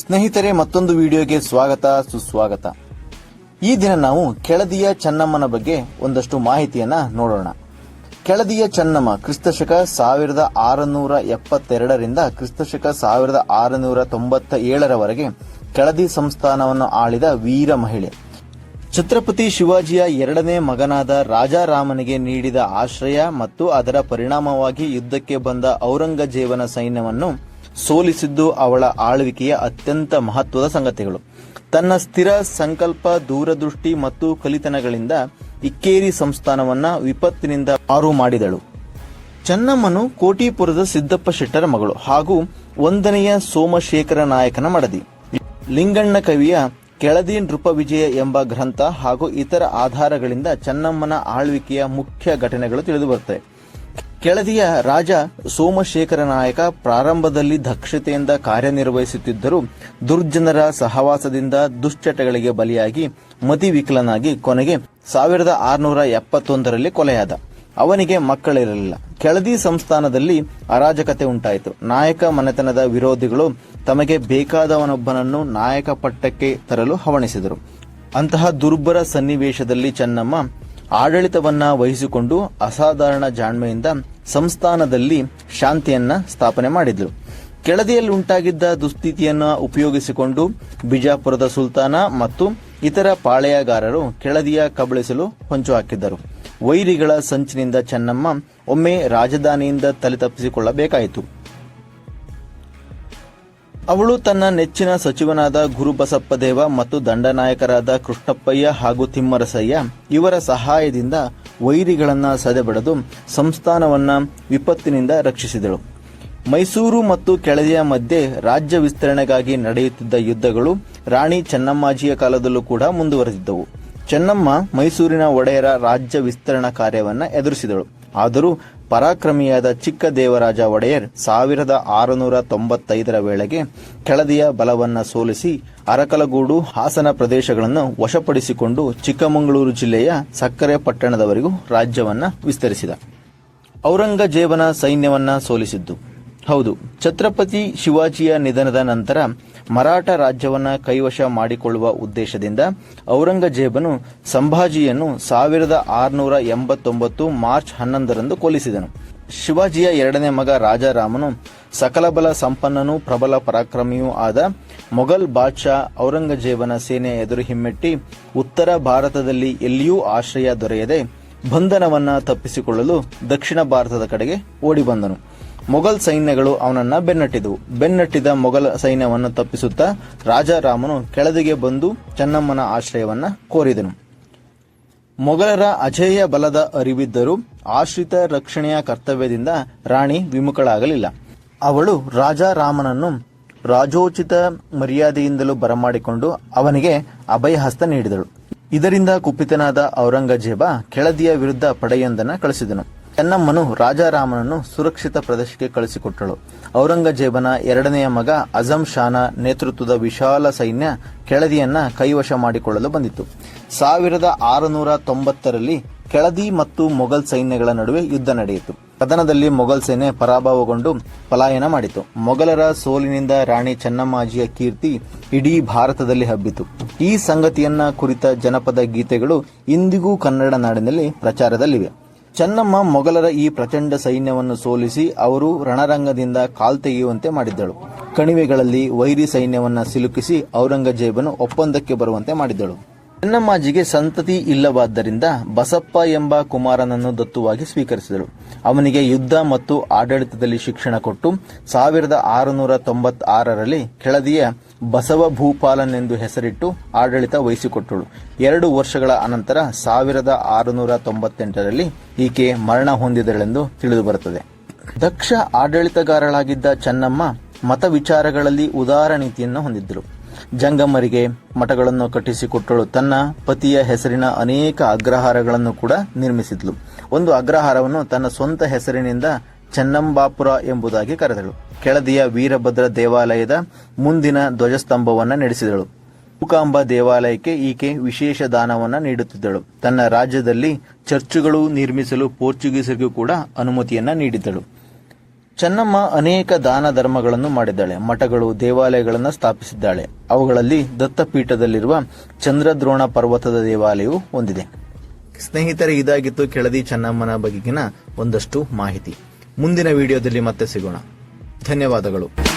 ಸ್ನೇಹಿತರೆ, ಮತ್ತೊಂದು ವಿಡಿಯೋಗೆ ಸ್ವಾಗತ ಸುಸ್ವಾಗತ. ಈ ದಿನ ನಾವು ಕೆಳದಿಯ ಚೆನ್ನಮ್ಮನ ಬಗ್ಗೆ ಒಂದಷ್ಟು ಮಾಹಿತಿಯನ್ನ ನೋಡೋಣ. ಕೆಳದಿಯ ಚೆನ್ನಮ್ಮ ಕ್ರಿಸ್ತಶಕ 1672ರಿಂದ ಕ್ರಿಸ್ತಶಕ 1697ರವರೆಗೆ ಕೆಳದಿ ಸಂಸ್ಥಾನವನ್ನು ಆಳಿದ ವೀರ ಮಹಿಳೆ. ಛತ್ರಪತಿ ಶಿವಾಜಿಯ ಎರಡನೇ ಮಗನಾದ ರಾಜಾರಾಮನಿಗೆ ನೀಡಿದ ಆಶ್ರಯ ಮತ್ತು ಅದರ ಪರಿಣಾಮವಾಗಿ ಯುದ್ಧಕ್ಕೆ ಬಂದ ಔರಂಗಜೇಬನ ಸೈನ್ಯವನ್ನು ಸೋಲಿಸಿದ್ದು ಅವಳ ಆಳ್ವಿಕೆಯ ಅತ್ಯಂತ ಮಹತ್ವದ ಸಂಗತಿಗಳು. ತನ್ನ ಸ್ಥಿರ ಸಂಕಲ್ಪ, ದೂರದೃಷ್ಟಿ ಮತ್ತು ಕಲಿತನಗಳಿಂದ ಇಕ್ಕೇರಿ ಸಂಸ್ಥಾನವನ್ನ ವಿಪತ್ತಿನಿಂದ ಪಾರು ಮಾಡಿದಳು. ಚೆನ್ನಮ್ಮನು ಕೋಟಿಪುರದ ಸಿದ್ದಪ್ಪ ಶೆಟ್ಟರ ಮಗಳು ಹಾಗೂ 1ನೆಯ ಸೋಮಶೇಖರ ನಾಯಕನ ಮಡದಿ. ಲಿಂಗಣ್ಣ ಕವಿಯ ಕೆಳದಿ ನೃಪವಿಜಯ ಎಂಬ ಗ್ರಂಥ ಹಾಗೂ ಇತರ ಆಧಾರಗಳಿಂದ ಚೆನ್ನಮ್ಮನ ಆಳ್ವಿಕೆಯ ಮುಖ್ಯ ಘಟನೆಗಳು ತಿಳಿದುಬರುತ್ತವೆ. ಕೆಳದಿಯ ರಾಜ ಸೋಮಶೇಖರ ನಾಯಕ ಪ್ರಾರಂಭದಲ್ಲಿ ದಕ್ಷತೆಯಿಂದ ಕಾರ್ಯನಿರ್ವಹಿಸುತ್ತಿದ್ದರೂ ದುರ್ಜನರ ಸಹವಾಸದಿಂದ ದುಶ್ಚಟಗಳಿಗೆ ಬಲಿಯಾಗಿ ಮತಿವಿಕಲನಾಗಿ ಕೊನೆಗೆ 1671ರಲ್ಲಿ ಕೊಲೆಯಾದ. ಅವನಿಗೆ ಮಕ್ಕಳಿರಲಿಲ್ಲ. ಕೆಳದಿ ಸಂಸ್ಥಾನದಲ್ಲಿ ಅರಾಜಕತೆ ಉಂಟಾಯಿತು. ನಾಯಕ ಮನೆತನದ ವಿರೋಧಿಗಳು ತಮಗೆ ಬೇಕಾದವನೊಬ್ಬನನ್ನು ನಾಯಕ ಪಟ್ಟಕ್ಕೆ ತರಲು ಹವಣಿಸಿದರು. ಅಂತಹ ದುರ್ಬರ ಸನ್ನಿವೇಶದಲ್ಲಿ ಚೆನ್ನಮ್ಮ ಆಡಳಿತವನ್ನ ವಹಿಸಿಕೊಂಡು ಅಸಾಧಾರಣ ಜಾಣ್ಮೆಯಿಂದ ಸಂಸ್ಥಾನದಲ್ಲಿ ಶಾಂತಿಯನ್ನ ಸ್ಥಾಪನೆ ಮಾಡಿದ್ಲು. ಕೆಳದಿಯಲ್ಲಿ ಉಂಟಾಗಿದ್ದ ದುಸ್ಥಿತಿಯನ್ನು ಉಪಯೋಗಿಸಿಕೊಂಡು ಬಿಜಾಪುರದ ಸುಲ್ತಾನ ಮತ್ತು ಇತರ ಪಾಳೆಯಗಾರರು ಕೆಳದಿಯ ಕಬಳಿಸಲು ಹೊಂಚು ಹಾಕಿದ್ದರು. ವೈರಿಗಳ ಸಂಚಿನಿಂದ ಚೆನ್ನಮ್ಮ ಒಮ್ಮೆ ರಾಜಧಾನಿಯಿಂದ ತಲೆ ತಪ್ಪಿಸಿಕೊಳ್ಳಬೇಕಾಯಿತು. ಅವಳು ತನ್ನ ನೆಚ್ಚಿನ ಸಚಿವನಾದ ಗುರುಬಸಪ್ಪದೇವ ಮತ್ತು ದಂಡನಾಯಕರಾದ ಕೃಷ್ಣಪ್ಪಯ್ಯ ಹಾಗೂ ತಿಮ್ಮರಸಯ್ಯ ಇವರ ಸಹಾಯದಿಂದ ವೈರಿಗಳನ್ನ ಸದೆಬಡೆದು ಸಂಸ್ಥಾನವನ್ನ ವಿಪತ್ತಿನಿಂದ ರಕ್ಷಿಸಿದಳು. ಮೈಸೂರು ಮತ್ತು ಕೆಳದಿಯ ಮಧ್ಯೆ ರಾಜ್ಯ ವಿಸ್ತರಣೆಗಾಗಿ ನಡೆಯುತ್ತಿದ್ದ ಯುದ್ಧಗಳು ರಾಣಿ ಚೆನ್ನಮ್ಮಾಜಿಯ ಕಾಲದಲ್ಲೂ ಕೂಡ ಮುಂದುವರೆದಿದ್ದವು. ಚೆನ್ನಮ್ಮ ಮೈಸೂರಿನ ಒಡೆಯರ ರಾಜ್ಯ ವಿಸ್ತರಣಾ ಕಾರ್ಯವನ್ನ ಎದುರಿಸಿದಳು. ಆದರೂ ಪರಾಕ್ರಮಿಯಾದ ಚಿಕ್ಕ ದೇವರಾಜ ಒಡೆಯರ್ 1695ರ ವೇಳೆಗೆ ಕೆಳದಿಯ ಬಲವನ್ನ ಸೋಲಿಸಿ ಅರಕಲಗೂಡು, ಹಾಸನ ಪ್ರದೇಶಗಳನ್ನು ವಶಪಡಿಸಿಕೊಂಡು ಚಿಕ್ಕಮಗಳೂರು ಜಿಲ್ಲೆಯ ಸಕ್ಕರೆ ಪಟ್ಟಣದವರೆಗೂ ರಾಜ್ಯವನ್ನ ವಿಸ್ತರಿಸಿದ. ಔರಂಗಜೇಬನ ಸೈನ್ಯವನ್ನ ಸೋಲಿಸಿದ್ದು ಹೌದು. ಛತ್ರಪತಿ ಶಿವಾಜಿಯ ನಿಧನದ ನಂತರ ಮರಾಠ ರಾಜ್ಯವನ್ನ ಕೈವಶ ಮಾಡಿಕೊಳ್ಳುವ ಉದ್ದೇಶದಿಂದ ಔರಂಗಜೇಬನು ಸಂಭಾಜಿಯನ್ನು 1689 ಮಾರ್ಚ್ 11ರಂದು ಕೊಲ್ಲಿಸಿದನು. ಶಿವಾಜಿಯ ಎರಡನೇ ಮಗ ರಾಜಾರಾಮನು ಸಕಲ ಬಲ ಸಂಪನ್ನನೂ ಪ್ರಬಲ ಪರಾಕ್ರಮಿಯೂ ಆದ ಮೊಘಲ್ ಬಾದ್ಶಾ ಔರಂಗಜೇಬನ ಸೇನೆಯ ಎದುರು ಹಿಮ್ಮೆಟ್ಟಿ ಉತ್ತರ ಭಾರತದಲ್ಲಿ ಎಲ್ಲಿಯೂ ಆಶ್ರಯ ದೊರೆಯದೆ ಬಂಧನವನ್ನ ತಪ್ಪಿಸಿಕೊಳ್ಳಲು ದಕ್ಷಿಣ ಭಾರತದ ಕಡೆಗೆ ಓಡಿ ಬಂದನು. ಮೊಘಲ್ ಸೈನ್ಯಗಳು ಅವನನ್ನ ಬೆನ್ನಟ್ಟಿದ ಮೊಘಲ್ ಸೈನ್ಯವನ್ನು ತಪ್ಪಿಸುತ್ತಾ ರಾಜಾರಾಮನು ಕೆಳದಿಗೆ ಬಂದು ಚೆನ್ನಮ್ಮನ ಆಶ್ರಯವನ್ನ ಕೋರಿದನು. ಮೊಘಲರ ಅಜೇಯ ಬಲದ ಅರಿವಿದ್ದರೂ ಆಶ್ರಿತ ರಕ್ಷಣೆಯ ಕರ್ತವ್ಯದಿಂದ ರಾಣಿ ವಿಮುಖಳಾಗಲಿಲ್ಲ. ಅವಳು ರಾಜಾರಾಮನನ್ನು ರಾಜೋಚಿತ ಮರ್ಯಾದೆಯಿಂದಲೂ ಬರಮಾಡಿಕೊಂಡು ಅವನಿಗೆ ಅಭಯಹಸ್ತ ನೀಡಿದಳು. ಇದರಿಂದ ಕುಪಿತನಾದ ಔರಂಗಜೇಬ ಕೆಳದಿಯ ವಿರುದ್ಧ ಪಡೆಯೊಂದನ್ನು ಕಳಿಸಿದನು. ಚೆನ್ನಮ್ಮನು ರಾಜಾರಾಮನನ್ನು ಸುರಕ್ಷಿತ ಪ್ರದೇಶಕ್ಕೆ ಕಳಿಸಿಕೊಟ್ಟಳು. ಔರಂಗಜೇಬನ ಎರಡನೆಯ ಮಗ ಅಜಂ ಶಾನ ನೇತೃತ್ವದ ವಿಶಾಲ ಸೈನ್ಯ ಕೆಳದಿಯನ್ನ ಕೈವಶ ಮಾಡಿಕೊಳ್ಳಲು ಬಂದಿತ್ತು. 1690ರಲ್ಲಿ ಕೆಳದಿ ಮತ್ತು ಮೊಘಲ್ ಸೈನ್ಯಗಳ ನಡುವೆ ಯುದ್ಧ ನಡೆಯಿತು. ಕದನದಲ್ಲಿ ಮೊಘಲ್ ಸೇನೆ ಪರಾಭವಗೊಂಡು ಪಲಾಯನ ಮಾಡಿತು. ಮೊಘಲರ ಸೋಲಿನಿಂದ ರಾಣಿ ಚೆನ್ನಮ್ಮಾಜಿಯ ಕೀರ್ತಿ ಇಡೀ ಭಾರತದಲ್ಲಿ ಹಬ್ಬಿತು. ಈ ಸಂಗತಿಯನ್ನ ಕುರಿತ ಜನಪದ ಗೀತೆಗಳು ಇಂದಿಗೂ ಕನ್ನಡ ನಾಡಿನಲ್ಲಿ ಪ್ರಚಾರದಲ್ಲಿವೆ. ಚೆನ್ನಮ್ಮ ಮೊಘಲರ ಈ ಪ್ರಚಂಡ ಸೈನ್ಯವನ್ನು ಸೋಲಿಸಿ ಅವರು ರಣರಂಗದಿಂದ ಕಾಲ್ತೆಗೆಯುವಂತೆ ಮಾಡಿದ್ದಳು. ಕಣಿವೆಗಳಲ್ಲಿ ವೈರಿ ಸೈನ್ಯವನ್ನ ಸಿಲುಕಿಸಿ ಔರಂಗಜೇಬನು ಒಪ್ಪಂದಕ್ಕೆ ಬರುವಂತೆ ಮಾಡಿದ್ದಳು. ಚೆನ್ನಮ್ಮಾಜಿಗೆ ಸಂತತಿ ಇಲ್ಲವಾದ್ದರಿಂದ ಬಸಪ್ಪ ಎಂಬ ಕುಮಾರನನ್ನು ದತ್ತುವಾಗಿ ಸ್ವೀಕರಿಸಿದಳು. ಅವನಿಗೆ ಯುದ್ಧ ಮತ್ತು ಆಡಳಿತದಲ್ಲಿ ಶಿಕ್ಷಣ ಕೊಟ್ಟು 1696ರಲ್ಲಿ ಕೆಳದಿಯ ಬಸವ ಭೂಪಾಲನೆಂದು ಹೆಸರಿಟ್ಟು ಆಡಳಿತ ವಹಿಸಿಕೊಟ್ಟಳು. 2 ವರ್ಷಗಳ ಅನಂತರ 1698ರಲ್ಲಿ ಈಕೆ ಮರಣ ಹೊಂದಿದಳೆಂದು ತಿಳಿದುಬರುತ್ತದೆ. ದಕ್ಷ ಆಡಳಿತಗಾರಳಾಗಿದ್ದ ಚೆನ್ನಮ್ಮ ಮತ ವಿಚಾರಗಳಲ್ಲಿ ಉದಾರ ನೀತಿಯನ್ನು ಹೊಂದಿದ್ದಳು. ಜಂಗಮರಿಗೆ ಮಠಗಳನ್ನು ಕಟ್ಟಿಸಿಕೊಟ್ಟಳು. ತನ್ನ ಪತಿಯ ಹೆಸರಿನ ಅನೇಕ ಅಗ್ರಹಾರಗಳನ್ನು ಕೂಡ ನಿರ್ಮಿಸಿದ್ಲು. ಒಂದು ಅಗ್ರಹಾರವನ್ನು ತನ್ನ ಸ್ವಂತ ಹೆಸರಿನಿಂದ ಚೆನ್ನಂಬಾಪುರ ಎಂಬುದಾಗಿ ಕರೆದಳು. ಕೆಳದಿಯ ವೀರಭದ್ರ ದೇವಾಲಯದ ಮುಂದಿನ ಧ್ವಜಸ್ತಂಭವನ್ನು ನಡೆಸಿದಳು. ಮೂಕಾಂಬ ದೇವಾಲಯಕ್ಕೆ ಈಕೆ ವಿಶೇಷ ದಾನವನ್ನ ನೀಡುತ್ತಿದ್ದಳು. ತನ್ನ ರಾಜ್ಯದಲ್ಲಿ ಚರ್ಚುಗಳು ನಿರ್ಮಿಸಲು ಪೋರ್ಚುಗೀಸರಿಗೂ ಕೂಡ ಅನುಮತಿಯನ್ನ ನೀಡಿದ್ದಳು. ಚೆನ್ನಮ್ಮ ಅನೇಕ ದಾನ ಧರ್ಮಗಳನ್ನು ಮಾಡಿದ್ದಾಳೆ. ಮಠಗಳು, ದೇವಾಲಯಗಳನ್ನು ಸ್ಥಾಪಿಸಿದ್ದಾಳೆ. ಅವುಗಳಲ್ಲಿ ದತ್ತಪೀಠದಲ್ಲಿರುವ ಚಂದ್ರದ್ರೋಣ ಪರ್ವತದ ದೇವಾಲಯವು ಹೊಂದಿದೆ. ಸ್ನೇಹಿತರೆ, ಇದಾಗಿತ್ತು ಕೆಳದಿ ಚೆನ್ನಮ್ಮನ ಬಗೆಗಿನ ಒಂದಷ್ಟು ಮಾಹಿತಿ. ಮುಂದಿನ ವಿಡಿಯೋದಲ್ಲಿ ಮತ್ತೆ ಸಿಗೋಣ. ಧನ್ಯವಾದಗಳು.